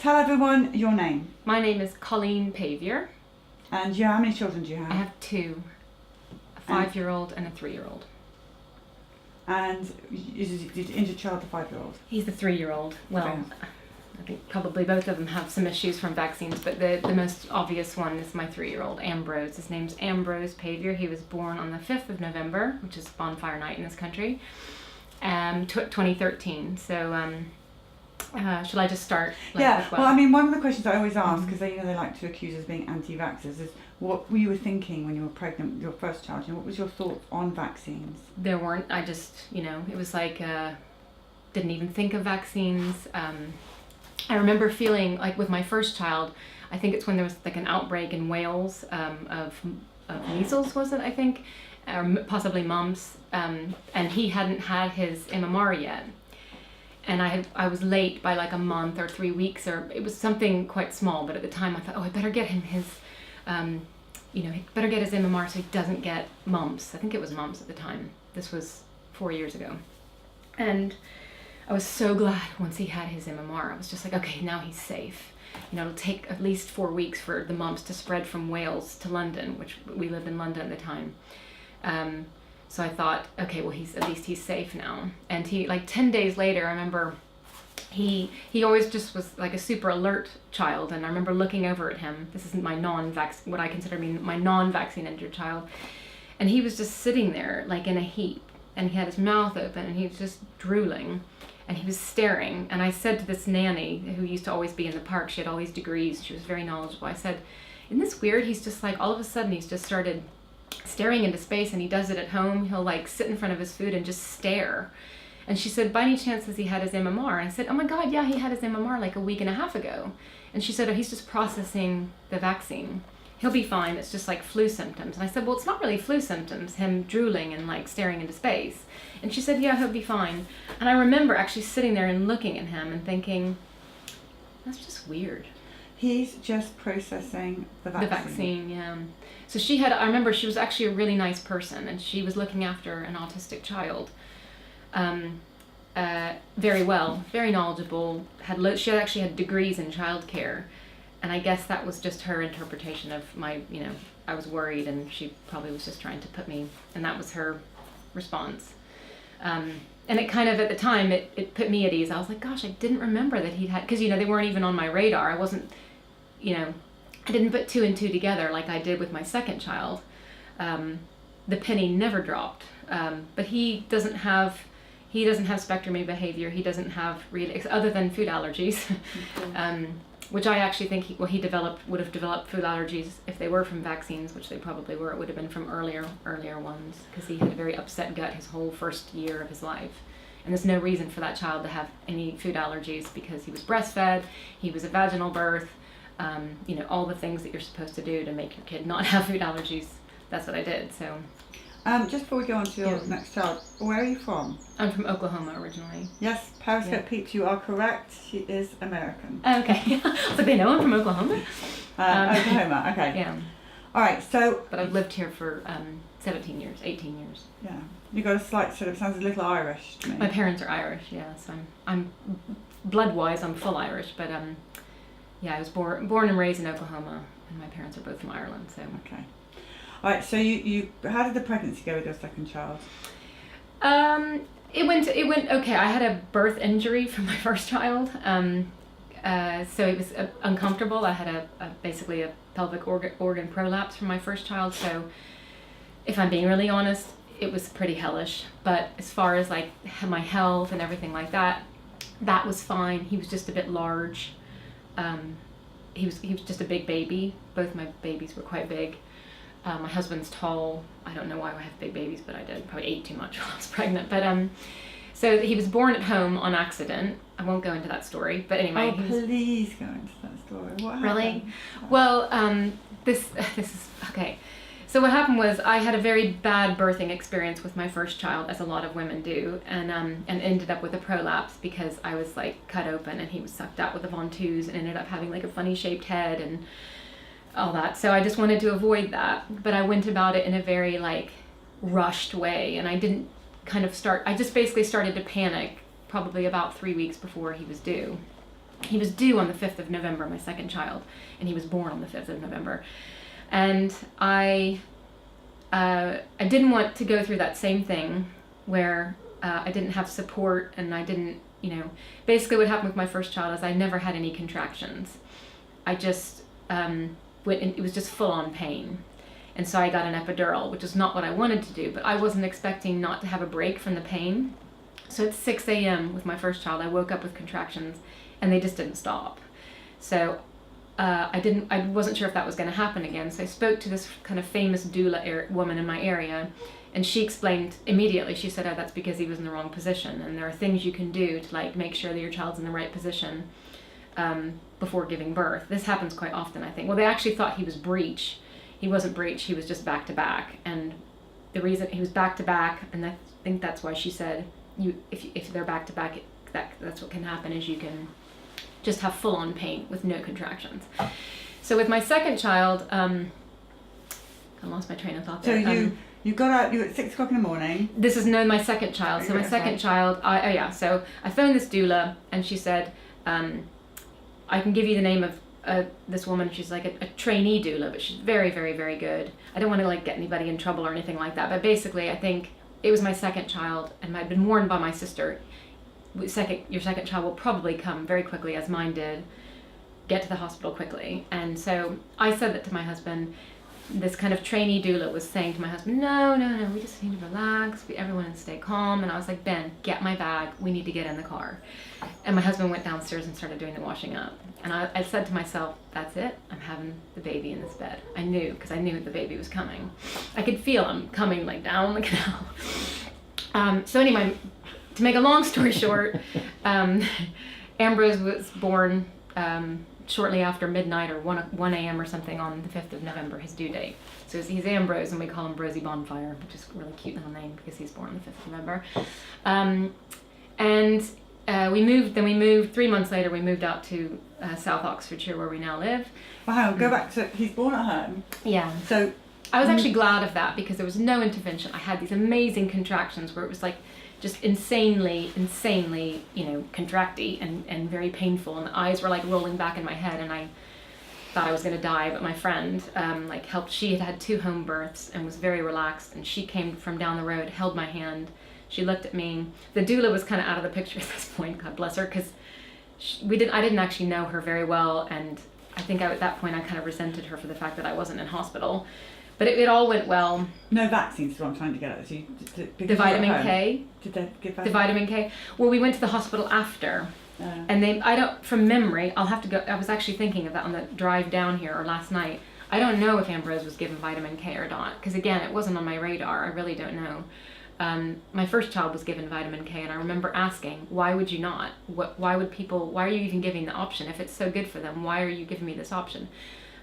tell everyone your name. My name is Colleen Pavier. And how many children do you have? I have two, a 5-year-old and a 3-year-old. And is your injured child the 5-year-old? He's the 3-year-old. Well, okay. I think probably both of them have some issues from vaccines, but the most obvious one is my 3-year-old, Ambrose. His name's Ambrose Pavier. He was born on the 5th of November, which is Bonfire Night in this country, 2013. So, shall I just start? Yeah, well, I mean, one of the questions I always ask, because they like to accuse us of being anti-vaxxers, is what were you thinking when you were pregnant with your first child? What was your thoughts on vaccines? There weren't. I just, it was like, didn't even think of vaccines. I remember feeling like with my first child, I think it's when there was like an outbreak in Wales of measles, was it, I think, or possibly mumps, and he hadn't had his MMR yet. And I was late by like a month or 3 weeks, or it was something quite small, but at the time I thought, I better get him his, he better get his MMR so he doesn't get mumps. I think it was mumps at the time. This was 4 years ago. And I was so glad once he had his MMR. I was just like, okay, now he's safe. It'll take at least 4 weeks for the mumps to spread from Wales to London, which we lived in London at the time. So I thought, okay, well, at least he's safe now. And he, like 10 days later, I remember he always just was like a super alert child. And I remember looking over at him. This is my what I consider my non-vaccine injured child. And he was just sitting there like in a heap. And he had his mouth open and he was just drooling. And he was staring. And I said to this nanny who used to always be in the park, she had all these degrees, she was very knowledgeable. I said, isn't this weird? He's just like, all of a sudden he's just started staring into space, and he does it at home. He'll like sit in front of his food and just stare. And she said, by any chance has he had his MMR? And I said, oh my God, yeah, he had his MMR like a week and a half ago. And she said, oh, he's just processing the vaccine. He'll be fine. It's just like flu symptoms. And I said, well, it's not really flu symptoms, him drooling and like staring into space. And she said, yeah, he'll be fine. And I remember actually sitting there and looking at him and thinking, that's just weird. He's just processing the vaccine. The vaccine, yeah. So I remember she was actually a really nice person, and she was looking after an autistic child very well, very knowledgeable. She actually had degrees in childcare. And I guess that was just her interpretation of my, I was worried, and she probably was just trying to put me, and that was her response. And it kind of, at the time, it put me at ease. I was like, gosh, I didn't remember that he'd had, because, they weren't even on my radar. I wasn't, I didn't put 2 and 2 together like I did with my second child. The penny never dropped. But he doesn't have spectrum of behavior. He doesn't have, other than food allergies. Which I actually think would have developed food allergies if they were from vaccines, which they probably were. It would have been from earlier ones, because he had a very upset gut his whole first year of his life. And there's no reason for that child to have any food allergies, because he was breastfed, he was a vaginal birth, all the things that you're supposed to do to make your kid not have food allergies. That's what I did, so. Just before we go on to your next child, where are you from? I'm from Oklahoma originally. Yes, Periscope peeps, you are correct. She is American. Okay. So they know I'm from Oklahoma? Oklahoma, okay. Yeah. All right, so. But I've lived here for 18 years. Yeah. You got a slight sounds a little Irish to me. My parents are Irish, yeah. So I'm blood-wise, I'm full Irish, but I was born and raised in Oklahoma, and my parents are both from Ireland, so. Okay. All right, so you how did the pregnancy go with your second child? It went okay. I had a birth injury from my first child, so it was uncomfortable. I had basically a pelvic organ prolapse from my first child. So, if I'm being really honest, it was pretty hellish. But as far as like my health and everything like that, that was fine. He was just a bit large. He was just a big baby. Both my babies were quite big. My husband's tall. I don't know why I have big babies, but I did. Probably ate too much while I was pregnant. But so he was born at home on accident. I won't go into that story. But anyway. Oh, please go into that story. What happened? Really? Well, this is okay. So what happened was I had a very bad birthing experience with my first child, as a lot of women do, and ended up with a prolapse because I was like cut open and he was sucked out with the ventouse and ended up having like a funny shaped head and all that. So I just wanted to avoid that, but I went about it in a very like rushed way, and I didn't I just basically started to panic probably about 3 weeks before he was due. He was due on the 5th of November, my second child, and he was born on the 5th of November. And I didn't want to go through that same thing where I didn't have support, and I didn't, basically what happened with my first child is I never had any contractions. I just it was just full on pain. And so I got an epidural, which is not what I wanted to do, but I wasn't expecting not to have a break from the pain. So at 6 a.m. with my first child, I woke up with contractions, and they just didn't stop. So I wasn't sure if that was going to happen again. So I spoke to this kind of famous doula woman in my area, and she explained immediately. She said, "Oh, that's because he was in the wrong position, and there are things you can do to like make sure that your child's in the right position before giving birth." This happens quite often, I think. Well, they actually thought he was breech. He wasn't breech. He was just back to back, and the reason he was back to back, and I think that's why she said, if they're back to back, that's what can happen is you can just have full on pain with no contractions. So with my second child, I lost my train of thought there. So you got out. You were at 6 o'clock in the morning. This is my second child. So my second child, so I phoned this doula, and she said, I can give you the name of this woman. She's like a trainee doula, but she's very, very, very good. I don't want to like get anybody in trouble or anything like that, but basically I think it was my second child, and I'd been warned by my sister, your second child will probably come very quickly, as mine did. Get to the hospital quickly. And so I said that to my husband. This kind of trainee doula was saying to my husband, no, we just need to relax, everyone stay calm. And I was like, Ben, get my bag, we need to get in the car. And my husband went downstairs and started doing the washing up. And I said to myself, that's it, I'm having the baby in this bed. I knew, because I knew the baby was coming. I could feel him coming like down the canal. So anyway, to make a long story short, Ambrose was born shortly after midnight or 1 a.m. or something on the 5th of November, his due date. So he's Ambrose, and we call him Brosy Bonfire, which is a really cute little name because he's born on the 5th of November. We moved 3 months later, we moved out to South Oxfordshire, where we now live. Wow, go back to, he's born at home. Yeah. So I was actually glad of that because there was no intervention. I had these amazing contractions where it was like just insanely, contracty and very painful, and the eyes were like rolling back in my head, and I thought I was going to die. But my friend helped. She had 2 home births and was very relaxed, and she came from down the road, held my hand. She looked at me. The doula was kind of out of the picture at this point, God bless her, because I didn't actually know her very well, and I think at that point I kind of resented her for the fact that I wasn't in hospital. But it all went well. No vaccines is what I'm trying to get at. So the vitamin K. Did they give the vitamin K? Well, we went to the hospital after. And from memory, I'll have to go. I was actually thinking of that on the drive down here or last night. I don't know if Ambrose was given vitamin K or not, because again, it wasn't on my radar. I really don't know. My first child was given vitamin K, and I remember asking, why would you not? Why are you even giving the option? If it's so good for them, why are you giving me this option?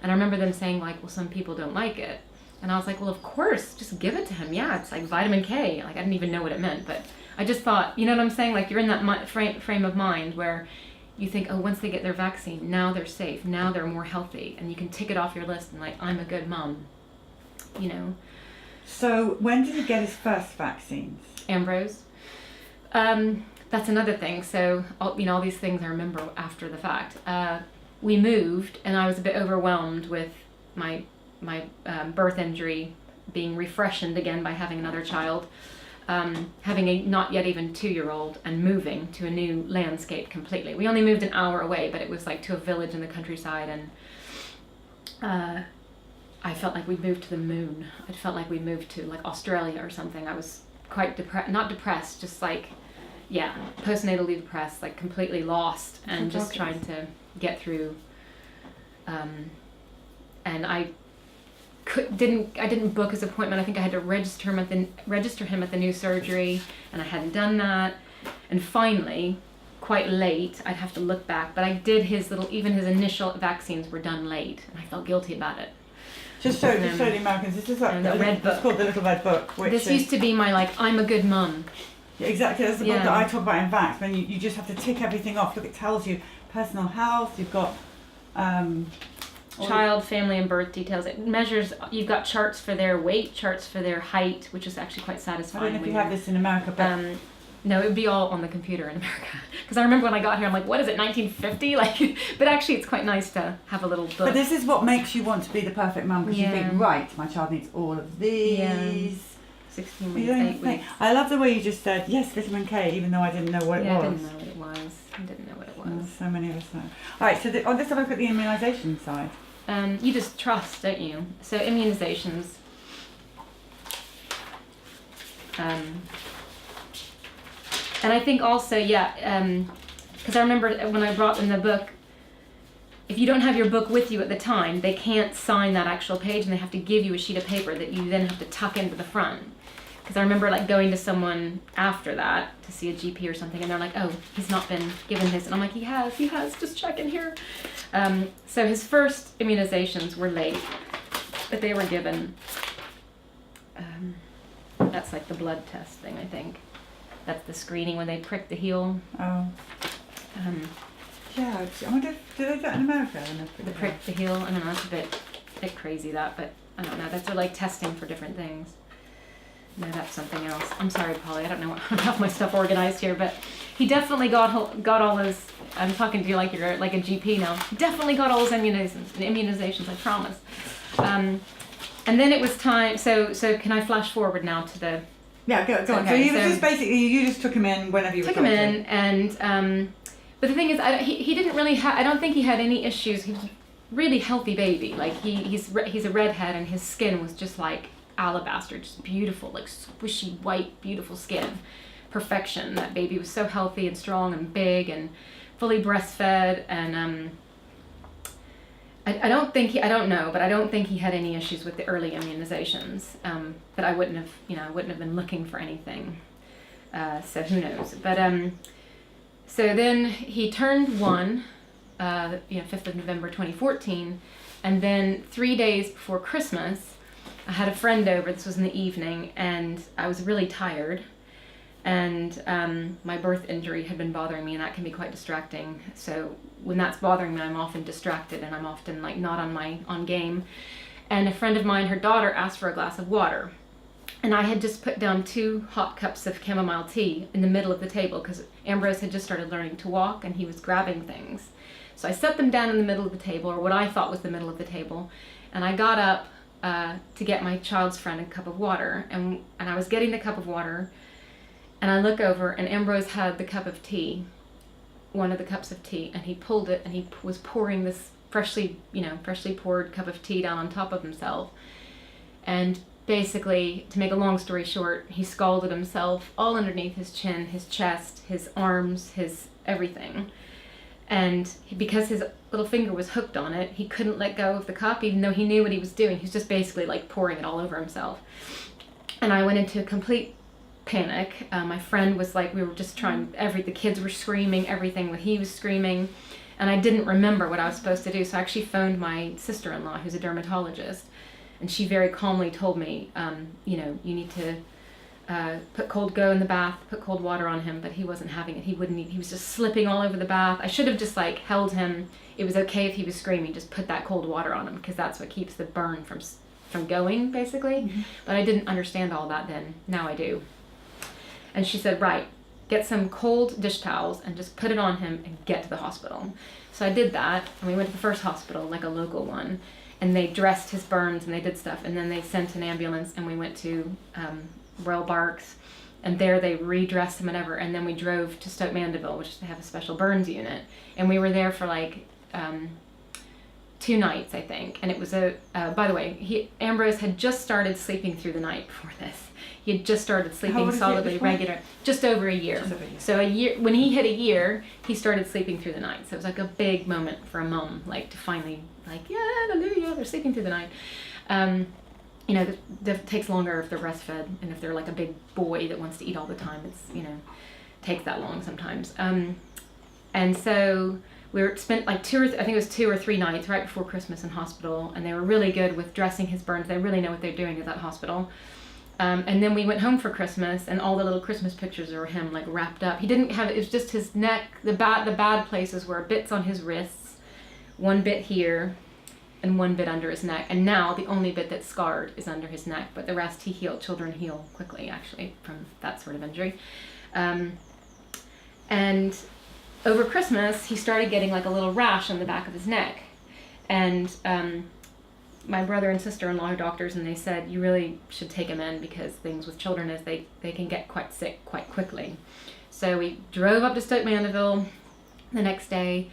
And I remember them saying like, well, some people don't like it. And I was like, well, of course, just give it to him. Yeah, it's like vitamin K. Like, I didn't even know what it meant, but I just thought, you know what I'm saying? Like, you're in that frame of mind where you think, oh, once they get their vaccine, now they're safe, now they're more healthy, and you can tick it off your list and like, I'm a good mom, So when did he get his first vaccines? Ambrose. That's another thing. So, all these things I remember after the fact. We moved, and I was a bit overwhelmed with my birth injury being refreshened again by having another child, having a not yet even 2-year-old, and moving to a new landscape completely. We only moved an hour away, but it was like to a village in the countryside, and I felt like we moved to the moon. It felt like we moved to like Australia or something. I was quite not depressed, just like, postnatally depressed, like completely lost, and just trying to get through. And I didn't book his appointment. I think I had to register him at the new surgery, and I hadn't done that. And finally, quite late, I'd have to look back, but I did his initial vaccines were done late, and I felt guilty about it. Just so the Americans, this is like the red book. It's called the Little Red Book. This used to be my like, I'm a good mum. Yeah, exactly. That's the book that I talk about in Vax. When you just have to tick everything off. Look, it tells you personal health. You've got child, family, and birth details. It measures. You've got charts for their weight, charts for their height, which is actually quite satisfying. I don't know if you have this in America, but No, it would be all on the computer in America. Because I remember when I got here, I'm like, what is it, 1950? Like, but actually, it's quite nice to have a little book. But this is what makes you want to be the perfect mum, because you think, right, my child needs all of these. Yeah. 16 weeks, 8 weeks. I love the way you just said, yes, vitamin K, even though I didn't know what it was. I didn't know what it was. I didn't know what it was. So many of us know. All right, so let's have a look at the immunisation side. You just trust, don't you? So immunizations. And I think also, because I remember when I brought in the book, if you don't have your book with you at the time, they can't sign that actual page, and they have to give you a sheet of paper that you then have to tuck into the front. Because I remember like going to someone after that to see a GP or something, and they're like, oh, he's not been given his. And I'm like, he has, just check in here. So his first immunizations were late, but they were given, that's like the blood test thing, I think. That's the screening when they prick the heel. Oh. Yeah, I wonder if, do they do that in America? The prick the heel, I don't know, that's a bit crazy that, but I don't know, that's sort of like testing for different things. No, that's something else. I'm sorry, Polly, I don't know what, I don't have my stuff organized here, but he definitely got all his, I'm talking to you like you're like a GP now, he definitely got all his immunizations, I promise. And then it was time, so can I flash forward now to the... Yeah, go on. Okay, so just basically, you just took him in whenever you were took him in, and but the thing is, he didn't really have. I don't think he had any issues. He was a really healthy baby. Like he's a redhead, and his skin was just like alabaster, just beautiful, like squishy white, beautiful skin, perfection. That baby was so healthy and strong and big and fully breastfed, and I don't know, but I don't think he had any issues with the early immunizations. But I wouldn't have been looking for anything. So who knows? But so then he turned 1, 5th of November 2014, and then 3 days before Christmas, I had a friend over. This was in the evening, and I was really tired. And my birth injury had been bothering me, and that can be quite distracting. So when that's bothering me, I'm often distracted, and I'm often like not on game. And a friend of mine, her daughter, asked for a glass of water, and I had just put down 2 hot cups of chamomile tea in the middle of the table because Ambrose had just started learning to walk, and he was grabbing things. So I set them down in the middle of the table, or what I thought was the middle of the table, and I got up to get my child's friend a cup of water, and I was getting the cup of water. And I look over, and Ambrose had the cup of tea, one of the cups of tea, and he pulled it, and he was pouring this freshly poured cup of tea down on top of himself. And basically, to make a long story short, he scalded himself all underneath his chin, his chest, his arms, his everything. And because his little finger was hooked on it, he couldn't let go of the cup, even though he knew what he was doing. He was just basically like pouring it all over himself. And I went into a complete panic. My friend was like, we were just trying, the kids were screaming, everything, he was screaming, and I didn't remember what I was supposed to do, so I actually phoned my sister-in-law, who's a dermatologist, and she very calmly told me, you need to go in the bath, put cold water on him, but he wasn't having it. He was just slipping all over the bath. I should have just like held him. It was okay if he was screaming, just put that cold water on him, because that's what keeps the burn from going, basically. Mm-hmm. But I didn't understand all that then. Now I do. And she said, right, get some cold dish towels and just put it on him and get to the hospital. So I did that, and we went to the first hospital, like a local one, and they dressed his burns and they did stuff, and then they sent an ambulance, and we went to Royal Barks, and there they redressed him and then we drove to Stoke Mandeville, which they have a special burns unit, and we were there for like 2 nights, I think. And it was by the way, Ambrose had just started sleeping through the night before this. He had just started sleeping solidly regular, just over a year. So a year, when he hit a year, he started sleeping through the night. So it was like a big moment for a mom, like to finally, like, yeah, hallelujah, they're sleeping through the night. That takes longer if they're breastfed, and if they're like a big boy that wants to eat all the time, takes that long sometimes. And so we spent like 2 or 3 nights right before Christmas in hospital, and they were really good with dressing his burns. They really know what they're doing at that hospital. And then we went home for Christmas, and all the little Christmas pictures are him like wrapped up. He didn't have it was just his neck. The bad places were bits on his wrists, 1 bit here, and 1 bit under his neck. And now the only bit that's scarred is under his neck, but the rest he healed. Children heal quickly, actually, from that sort of injury. And over Christmas, he started getting like a little rash on the back of his neck. And my brother and sister-in-law are doctors, and they said, you really should take him in, because things with children is they can get quite sick quite quickly. So we drove up to Stoke Mandeville the next day,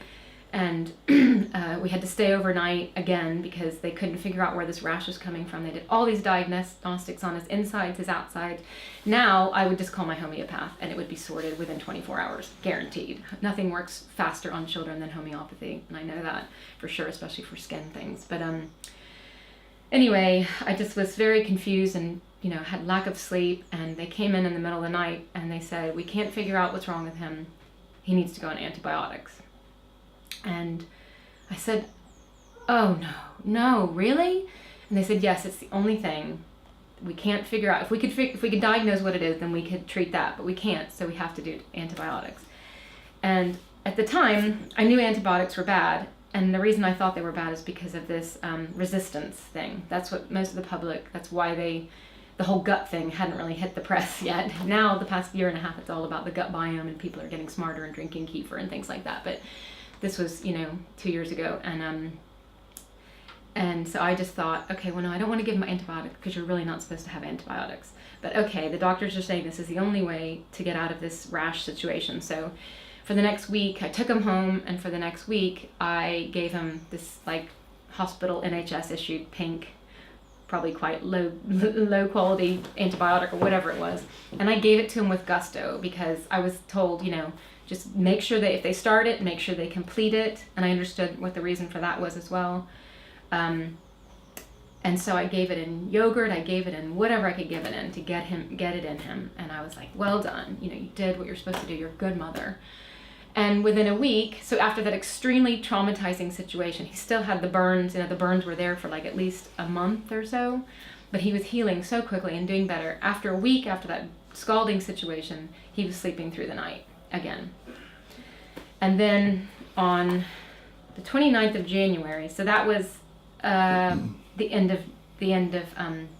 and we had to stay overnight again because they couldn't figure out where this rash was coming from. They did all these diagnostics on his insides, his outside. Now I would just call my homeopath and it would be sorted within 24 hours, guaranteed. Nothing works faster on children than homeopathy, and I know that for sure, especially for skin things. But anyway, I just was very confused and had lack of sleep, and they came in the middle of the night and they said, we can't figure out what's wrong with him. He needs to go on antibiotics. And I said, oh no, really? And they said, yes, it's the only thing. We can't figure out, if we could diagnose what it is, then we could treat that, but we can't, so we have to do antibiotics. And at the time, I knew antibiotics were bad, and the reason I thought they were bad is because of this resistance thing. That's what most of the public, that's why the whole gut thing hadn't really hit the press yet. Now, the past year and a half, it's all about the gut biome, and people are getting smarter and drinking kefir and things like that. But this was, 2 years ago, and so I just thought, okay, well, no, I don't want to give him antibiotics because you're really not supposed to have antibiotics. But okay, the doctors are saying this is the only way to get out of this rash situation. So for the next week, I took him home, and for the next week, I gave him this hospital NHS issued pink, probably quite low quality antibiotic or whatever it was, and I gave it to him with gusto because I was told, just make sure that if they start it, make sure they complete it, and I understood what the reason for that was as well. And so I gave it in yogurt, I gave it in whatever I could give it in to get it in him, and I was like, well done, you did what you're supposed to do, you're a good mother. And within a week, so after that extremely traumatizing situation, he still had the burns, the burns were there for at least a month or so, but he was healing so quickly and doing better. After a week, after that scalding situation, he was sleeping through the night again. And then on the 29th of January, so that was the end of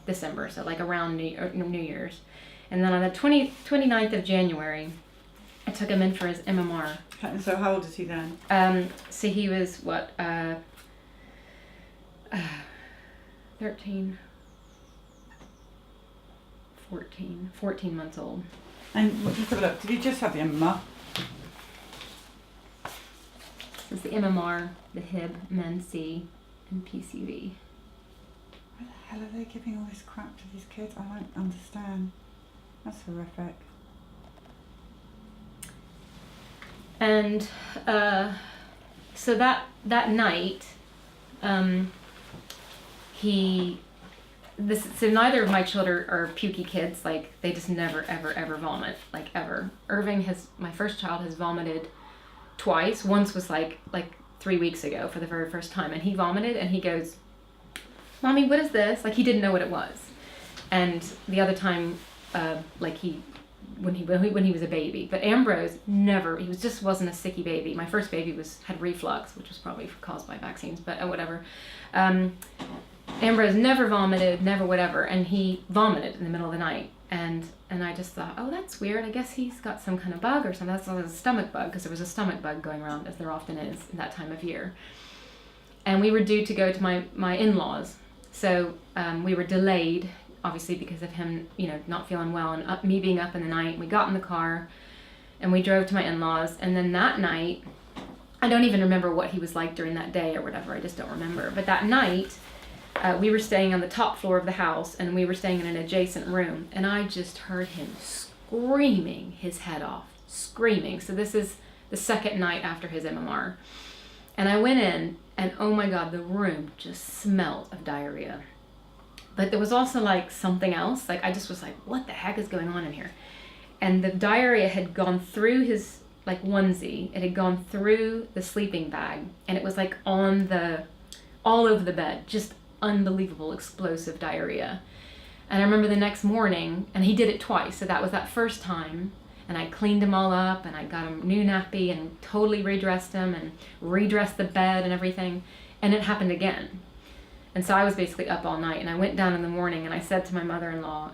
December, so around New Year's. And then on the 29th of January, I took him in for his MMR. So how old is he then? So he was 13, 14 months old. And let's have a look. Did you just have the MMR? It's the MMR, the Hib, MenC, and PCV. Why the hell are they giving all this crap to these kids? I don't understand. That's horrific. And so that night, so neither of my children are pukey kids. They just never, ever vomit, ever. Irving my first child has vomited twice. Once was like 3 weeks ago for the very first time, and he vomited and he goes, "Mommy, what is this?" He didn't know what it was. And the other time, when he was a baby. But Ambrose never, he just wasn't a sicky baby. My first baby had reflux, which was probably caused by vaccines, but whatever. Ambrose never vomited, never whatever, and he vomited in the middle of the night. And I just thought, oh, that's weird. I guess he's got some kind of bug or something. That's a stomach bug, because there was a stomach bug going around, as there often is in that time of year. And we were due to go to my in-laws. So we were delayed, obviously because of him, not feeling well, and me being up in the night. We got in the car and we drove to my in-laws. And then that night, I don't even remember what he was like during that day or whatever. I just don't remember. But that night, we were staying on the top floor of the house, and we were staying in an adjacent room. And I just heard him screaming his head off, screaming. So this is the second night after his MMR. And I went in, and oh my God, the room just smelled of diarrhea. But there was also something else. I just was like, what the heck is going on in here? And the diarrhea had gone through his onesie. It had gone through the sleeping bag, and it was all over the bed. Just unbelievable explosive diarrhea. And I remember the next morning, and he did it twice. So that was that first time. And I cleaned him all up, and I got him a new nappy and totally redressed him and redressed the bed and everything. And it happened again. And so I was basically up all night, and I went down in the morning, and I said to my mother-in-law,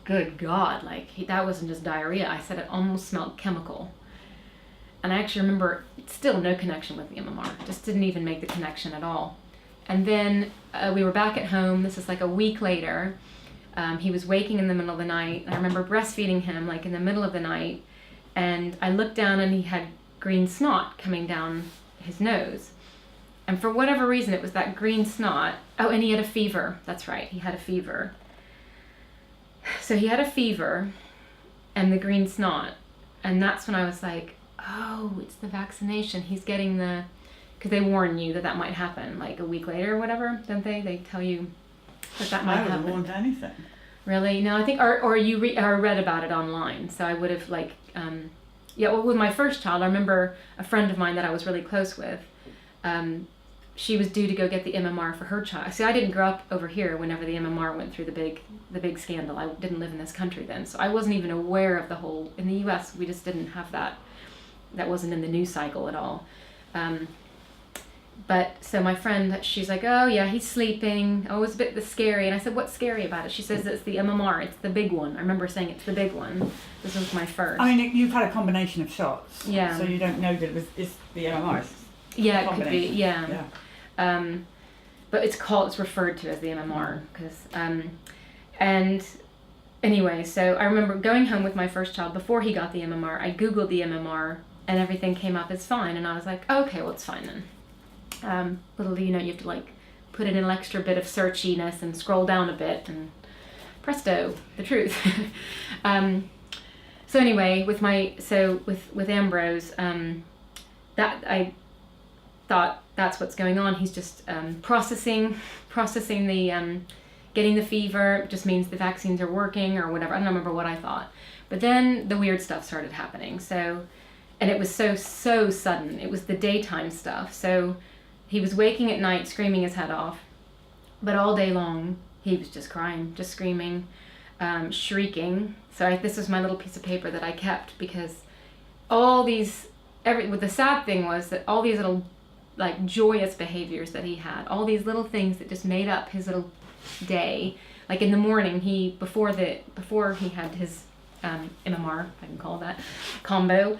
good God, like that wasn't just diarrhea. I said it almost smelled chemical. And I actually remember still no connection with the MMR. Just didn't even make the connection at all. And then we were back at home. This is like a week later. He was waking in the middle of the night. I remember breastfeeding him like in the middle of the night. And I looked down and he had green snot coming down his nose. And for whatever reason, it was that green snot. Oh, and he had a fever. That's right. He had a fever. So he had a fever and the green snot. And that's when I was like, oh, it's the vaccination. He's getting because they warn you that might happen like a week later or whatever, don't they? They tell you that might happen. I wouldn't want anything. Really? No, I think, or you read about it online. So I would have with my first child, I remember a friend of mine that I was really close with, she was due to go get the MMR for her child. See, I didn't grow up over here whenever the MMR went through the big scandal. I didn't live in this country then, so I wasn't even aware of the whole, in the US, we just didn't have that. That wasn't in the news cycle at all. But so my friend, she's like, oh yeah, he's sleeping. Oh, it's a bit scary. And I said, what's scary about it? She says it's the MMR. It's the big one. I remember saying it's the big one. This was my first. I mean, you've had a combination of shots. Yeah. So you don't know that it's the MMR. Yeah, it could be. Yeah. But it's referred to as the MMR because, and anyway, so I remember going home with my first child before he got the MMR. I Googled the MMR and everything came up as fine. And I was like, okay, well, it's fine then. Little do you know, you have to like put in an extra bit of searchiness and scroll down a bit and presto, the truth. So anyway, with Ambrose, that I thought that's what's going on. He's just processing the getting the fever. It just means the vaccines are working or whatever. I don't remember what I thought. But then the weird stuff started happening. So, and it was so sudden. It was the daytime stuff. So he was waking at night, screaming his head off. But all day long, he was just crying, just screaming, shrieking. So this was my little piece of paper that I kept because the sad thing was that all these little like joyous behaviors that he had, all these little things that just made up his little day. Like in the morning, before he had his MMR, if I can call that, combo,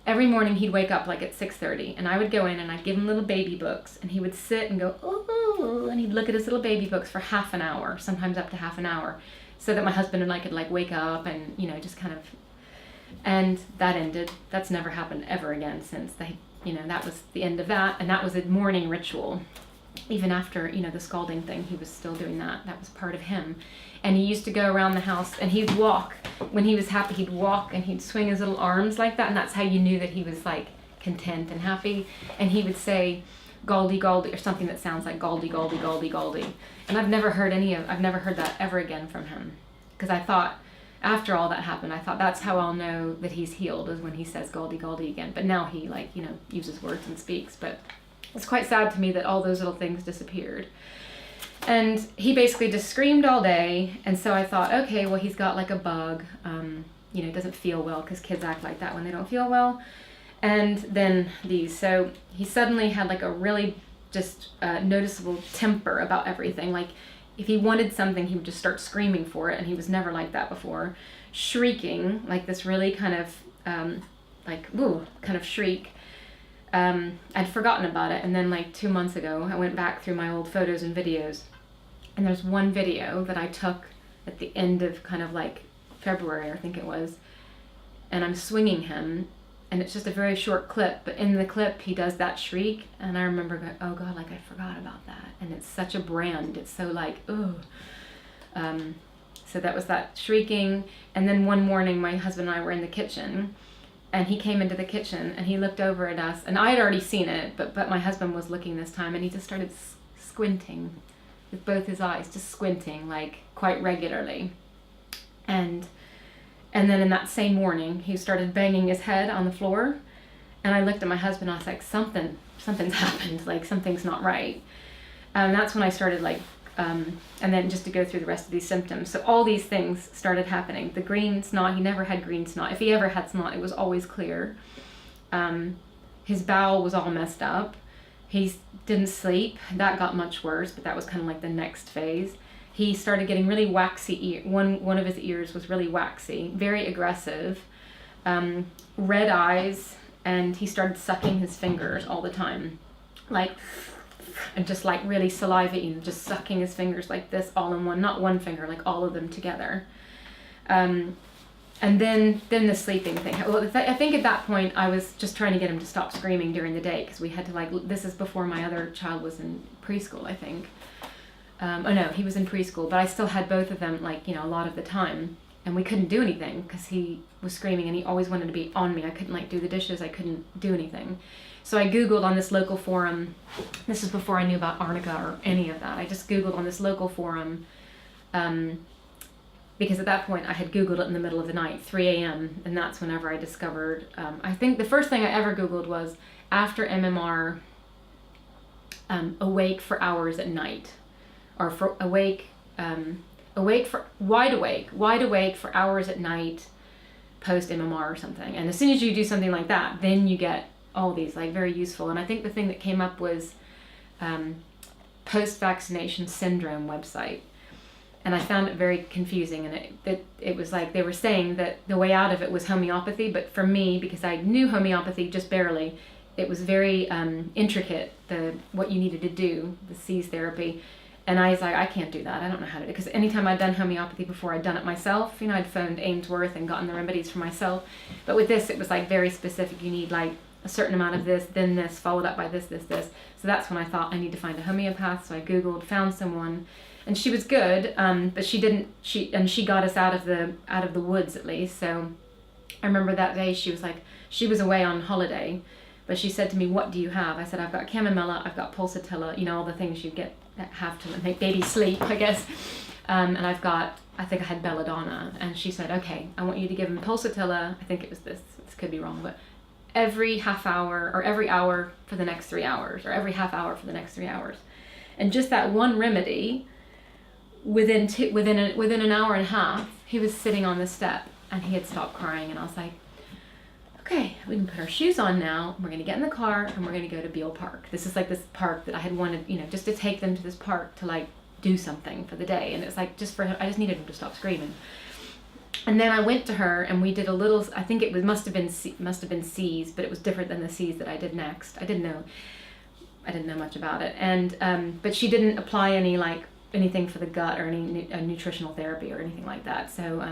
every morning he'd wake up like at 6:30 and I would go in and I'd give him little baby books and he would sit and go, oh, and he'd look at his little baby books for half an hour, sometimes up to half an hour, so that my husband and I could like wake up and, just kind of, and that ended. That's never happened ever again since that was the end of that. And that was a morning ritual. Even after, the scalding thing, he was still doing that. That was part of him. And he used to go around the house and he'd walk. When he was happy, he'd walk and he'd swing his little arms like that. And that's how you knew that he was like content and happy. And he would say, Galdi, Galdi, or something that sounds like Galdi, Galdi, Galdi, Galdi. And I've never heard that ever again from him. Because I thought, after all that happened, I thought that's how I'll know that he's healed, is when he says Galdi, Galdi again. But now he uses words and speaks. But it's quite sad to me that all those little things disappeared. And he basically just screamed all day. And so I thought, okay, well, he's got like a bug. Doesn't feel well, because kids act like that when they don't feel well. And then so he suddenly had like a really just noticeable temper about everything. Like if he wanted something, he would just start screaming for it. And he was never like that before. Shrieking, like this really kind of kind of shriek. I'd forgotten about it, and then like 2 months ago I went back through my old photos and videos, and there's one video that I took at the end of kind of like February, I think it was, and I'm swinging him, and it's just a very short clip, but in the clip he does that shriek, and I remember going, oh God, like I forgot about that. And it's such a brand, it's so like, ugh. So that was that shrieking. And then one morning my husband and I were in the kitchen, and he came into the kitchen and he looked over at us, and I had already seen it, but my husband was looking this time, and he just started squinting with both his eyes, just squinting like quite regularly. And then in that same morning, he started banging his head on the floor, and I looked at my husband and I was like, something's happened, like something's not right. And that's when I started like, and then just to go through the rest of these symptoms. So all these things started happening. The green snot, he never had green snot. If he ever had snot, it was always clear. His bowel was all messed up. He didn't sleep. That got much worse, but that was kind of like the next phase. he started getting really waxy one of his ears was really waxy, very aggressive, red eyes, and he started sucking his fingers all the time, like, and just like really salivating, just sucking his fingers like this all in one, not one finger, like all of them together. And then the sleeping thing. Well, I think at that point I was just trying to get him to stop screaming during the day, because we had to, like, this is before my other child was in preschool, I think. Oh no, he was in preschool, but I still had both of them, like, you know, a lot of the time, and we couldn't do anything because he was screaming and he always wanted to be on me. I couldn't, like, do the dishes, I couldn't do anything. So I Googled on this local forum, this is before I knew about Arnica or any of that, I just Googled on this local forum, because at that point I had Googled it in the middle of the night, 3 a.m., and that's whenever I discovered, I think the first thing I ever Googled was after MMR, awake for hours at night, or for wide awake for hours at night post MMR or something. And as soon as you do something like that, then you get all these, like, very useful. And I think the thing that came up was post-vaccination syndrome website. And I found it very confusing, and it was like they were saying that the way out of it was homeopathy, but for me, because I knew homeopathy just barely, it was very intricate, what you needed to do, the SEES therapy, and I was like, I can't do that, I don't know how to do it, because anytime I'd done homeopathy before, I'd done it myself, you know, I'd phoned Ainsworth and gotten the remedies for myself, but with this, it was like very specific, you need like a certain amount of this, then this, followed up by this, so that's when I thought I need to find a homeopath, so I Googled, found someone, and she was good, but she got us out of the woods at least. So I remember that day she was away on holiday, but she said to me, "What do you have?" I said, "I've got chamomilla, I've got pulsatilla, you know, all the things you have to make baby sleep, I guess. And I think I had belladonna." And she said, "Okay, I want you to give him pulsatilla." I think it was this could be wrong, but every half hour or every hour for the next 3 hours, or every half hour for the next 3 hours, and just that one remedy. Within an hour and a half, he was sitting on the step and he had stopped crying, and I was like, okay, we can put our shoes on now, we're going to get in the car and we're going to go to Beale Park. This is like this park that I had wanted, you know, just to take them to this park to, like, do something for the day, and it's like I just needed him to stop screaming. And then I went to her and we did a little, I think it must have been SEES, but it was different than the SEES that I did next. I didn't know much about it, and but she didn't apply anything for the gut or any nutritional therapy or anything like that. So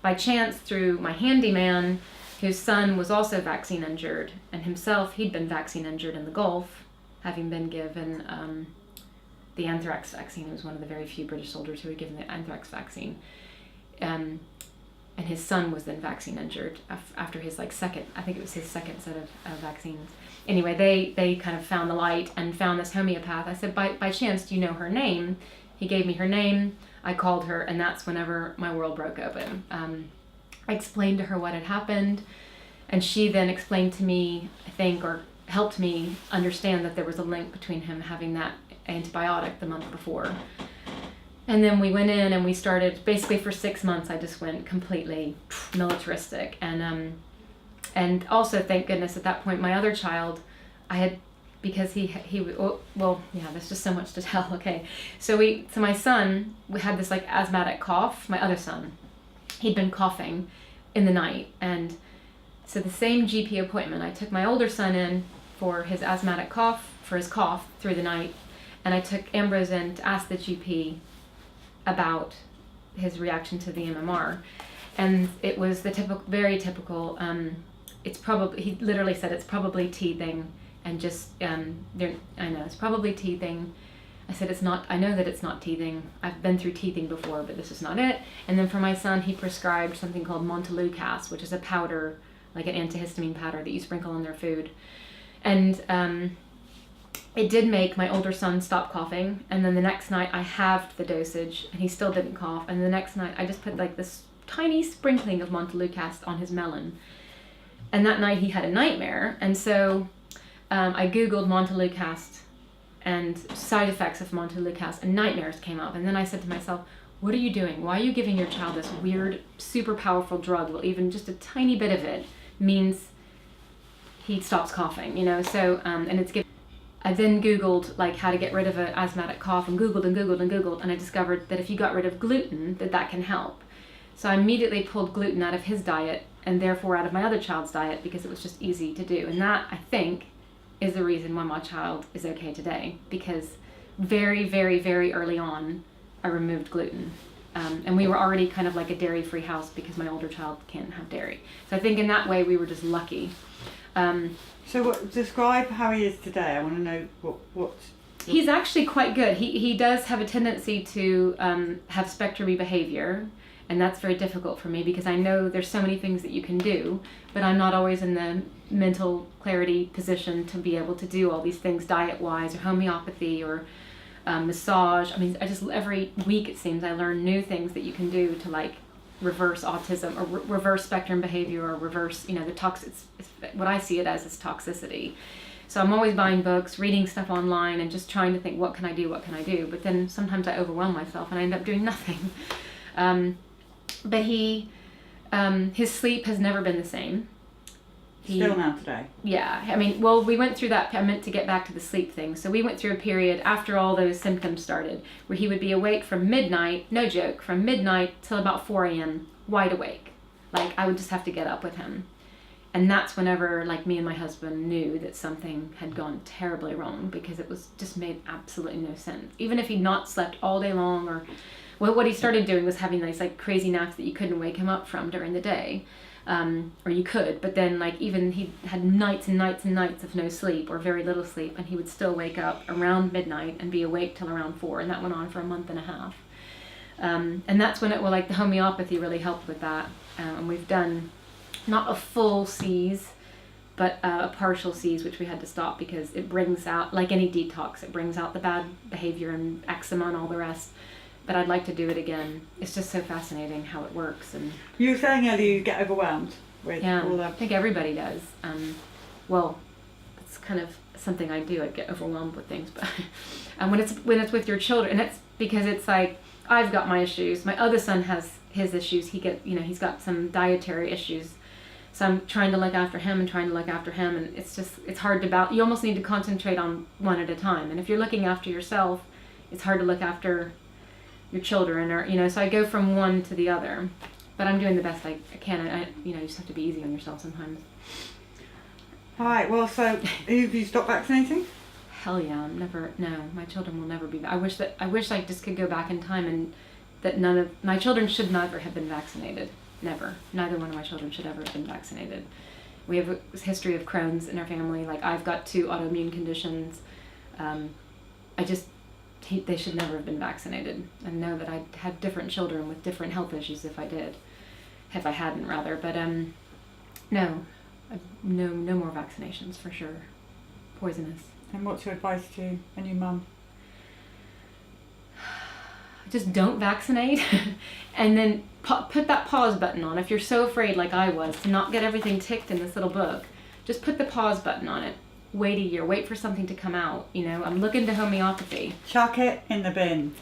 by chance, through my handyman, whose son was also vaccine injured, and himself, he'd been vaccine injured in the Gulf, having been given the anthrax vaccine. He was one of the very few British soldiers who were given the anthrax vaccine. And his son was then vaccine injured after his second set of vaccines. Anyway, they kind of found the light and found this homeopath. I said, by chance, do you know her name? He gave me her name, I called her, and that's whenever my world broke open. I explained to her what had happened, and she then explained to me, I think, or helped me understand that there was a link between him having that antibiotic the month before. And then we went in and we started, basically for 6 months, I just went completely militaristic. And also, thank goodness, at that point, my other child, I had, because there's just so much to tell. Okay, so my son, we had this asthmatic cough. My other son, he'd been coughing in the night, and so the same GP appointment, I took my older son in for his asthmatic cough, for his cough through the night, and I took Ambrose in to ask the GP about his reaction to the MMR, and it was the very typical. He literally said it's probably teething. And just, I know, it's probably teething. I said, I know that it's not teething. I've been through teething before, but this is not it. And then for my son, he prescribed something called Montelukast, which is a powder, like an antihistamine powder that you sprinkle on their food. And it did make my older son stop coughing. And then the next night, I halved the dosage, and he still didn't cough. And the next night, I just put this tiny sprinkling of Montelukast on his melon. And that night, he had a nightmare. And so I Googled Montelukast and side effects of Montelukast, and nightmares came up. And then I said to myself, what are you doing? Why are you giving your child this weird, super powerful drug? Well, even just a tiny bit of it means he stops coughing, you know? So, and it's given. I then Googled like how to get rid of an asthmatic cough, and Googled and Googled and Googled, and I discovered that if you got rid of gluten, that can help. So I immediately pulled gluten out of his diet and therefore out of my other child's diet because it was just easy to do. And that, I think, is the reason why my child is okay today, because very, very, very early on, I removed gluten. And we were already kind of like a dairy-free house because my older child can't have dairy. So I think in that way we were just lucky. So describe how he is today. I want to know what. He's actually quite good. He does have a tendency to have spectrum-y behavior, and that's very difficult for me because I know there's so many things that you can do, but I'm not always in the mental clarity position to be able to do all these things diet-wise or homeopathy or massage. I mean, every week it seems I learn new things that you can do to like reverse autism or reverse spectrum behavior or reverse, the what I see it as is toxicity. So I'm always buying books, reading stuff online, and just trying to think, what can I do? But then sometimes I overwhelm myself and I end up doing nothing. But his sleep has never been the same. Still now today? Yeah. I mean, well, we went through that. I meant to get back to the sleep thing. So we went through a period after all those symptoms started where he would be awake from midnight, no joke, from midnight till about 4 a.m., wide awake. Like, I would just have to get up with him. And that's whenever, like, me and my husband knew that something had gone terribly wrong, because it was just made absolutely no sense. Even if he'd not slept all day long, or well, what he started doing was having these like crazy naps that you couldn't wake him up from during the day. Or you could, but then like even he had nights and nights and nights of no sleep or very little sleep, and he would still wake up around midnight and be awake till around 4, and that went on for a month and a half. And that's when the homeopathy really helped with that. And we've done not a full seize, but a partial seize, which we had to stop because it brings out, like any detox, it brings out the bad behavior and eczema and all the rest. But I'd like to do it again. It's just so fascinating how it works. And you were saying earlier you get overwhelmed with all that. I think everybody does. Well, it's kind of something I do. I get overwhelmed with things, but when it's with your children, and it's because it's like I've got my issues. My other son has his issues. He's got some dietary issues. So I'm trying to look after him, and it's hard to balance. You almost need to concentrate on one at a time. And if you're looking after yourself, it's hard to look after your children, or so I go from one to the other, but I'm doing the best I can. You just have to be easy on yourself sometimes. All right. Well, so have you stopped vaccinating? Hell yeah, no, my children will never be. I wish I just could go back in time, and that none of my children should never have been vaccinated. Never. Neither one of my children should ever have been vaccinated. We have a history of Crohn's in our family. Like, I've got 2 autoimmune conditions. They should never have been vaccinated, and know that I'd have different children with different health issues if I hadn't rather. But no more vaccinations for sure. Poisonous. And what's your advice to a new mum? Just don't vaccinate, and then put that pause button on. If you're so afraid, like I was, to not get everything ticked in this little book, just put the pause button on it. Wait a year. Wait for something to come out. I'm looking to homeopathy. Chuck it in the bin.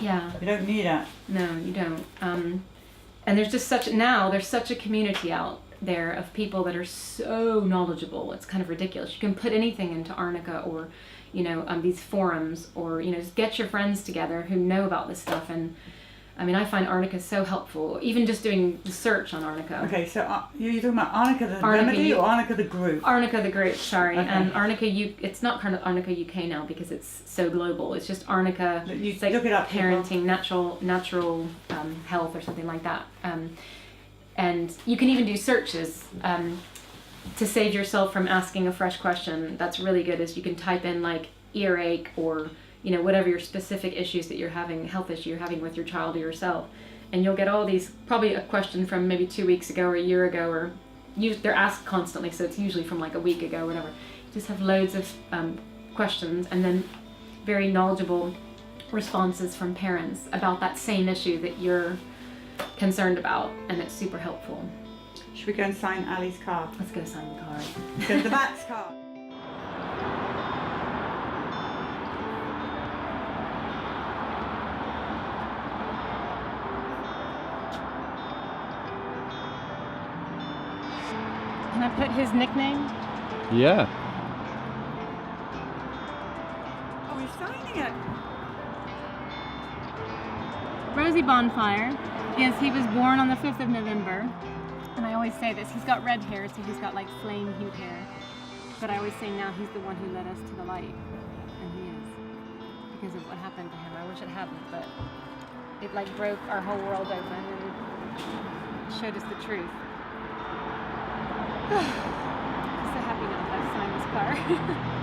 Yeah. You don't need it. No, you don't. And there's just such a community out there of people that are so knowledgeable. It's kind of ridiculous. You can put anything into Arnica or, these forums, or, just get your friends together who know about this stuff. And I mean, I find Arnica so helpful, even just doing the search on Arnica. Okay, so you're talking about Arnica the remedy or Arnica the group? Arnica the group, sorry. Okay. And Arnica, it's not kind of Arnica UK now because it's so global. It's just Arnica, it's like look it up, parenting, natural health or something like that. And you can even do searches to save yourself from asking a fresh question. That's really good, is you can type in like earache or whatever your specific issues that you're having, health issue you're having with your child or yourself. And you'll get all these, probably a question from maybe 2 weeks ago or a year ago, or they're asked constantly, so it's usually from like a week ago, whatever. You just have loads of questions, and then very knowledgeable responses from parents about that same issue that you're concerned about, and it's super helpful. Should we go and sign Ali's card? Let's go sign the card. Go the Vax card. Can I put his nickname? Yeah. You're signing it. Rosie Bonfire. Yes, he was born on the 5th of November. And I always say this, he's got red hair, so he's got like flame hued hair. But I always say now he's the one who led us to the light. And he is. Because of what happened to him. I wish it hadn't, but it like broke our whole world open and showed us the truth. I'm so happy now that I've signed this car.